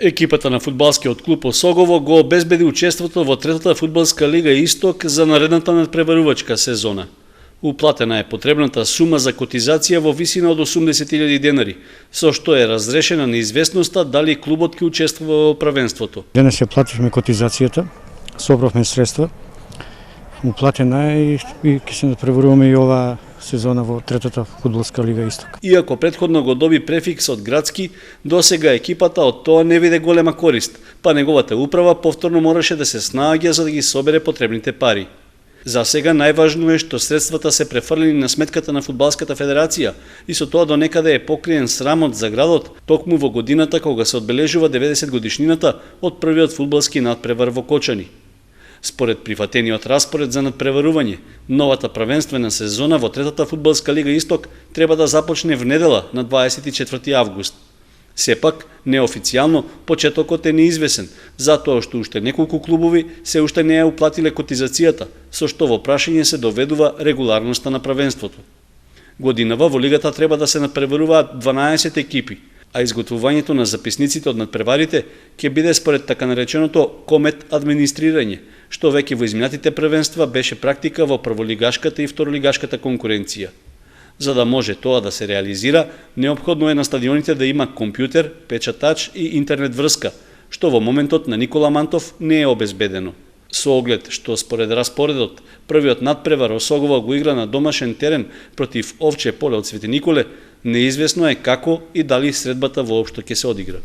Екипата на фудбалскиот клуб Осогово го обезбеди учеството во третата фудбалска лига Исток за наредната надпреварувачка сезона. Уплатена е потребната сума за котизација во висина од 80.000 денари, со што е разрешена неизвестноста дали клубот ќе учествува во првенството. Денес ја плативме котизацијата, собравме средства, уплатена е и ќе се надпреваруваме и оваа сезона во третата фудбалска лига Исток. Иако претходно го доби префикс од градски, досега екипата од тоа не виде голема корист, па неговата управа повторно мораше да се снаоѓа за да ги собере потребните пари. За сега најважно е што средствата се префрлени на сметката на Фудбалската федерација и со тоа до некаде е покриен срамот за градот токму во годината кога се одбележува 90 годишнината од првиот фудбалски надпревар во Кочани. Според прифатениот распоред за надпреварување, новата првенствена сезона во третата фудбалска лига Исток треба да започне в недела на 24 август. Сепак, неофицијално, почетокот е неизвесен, затоа што уште неколку клубови се уште не ја уплатиле котизацијата, со што во прашање се доведува регуларноста на првенството. Годинава во лигата треба да се надпреваруваат 12 екипи, а изготвувањето на записниците од надпреварите ќе биде според така нареченото комет администрирање, што веќе во изминатите првенства беше практика во прволигашката и второлигашката конкуренција. За да може тоа да се реализира, неопходно е на стадионите да има компјутер, печатач и интернет врска, што во моментот на Никола Мантов не е обезбедено. Со оглед што според распоредот, првиот надпревар Осогово го игра на домашен терен против Овче поле од Свети Николе, неизвестно е како и дали средбата воопшто ќе се одигра.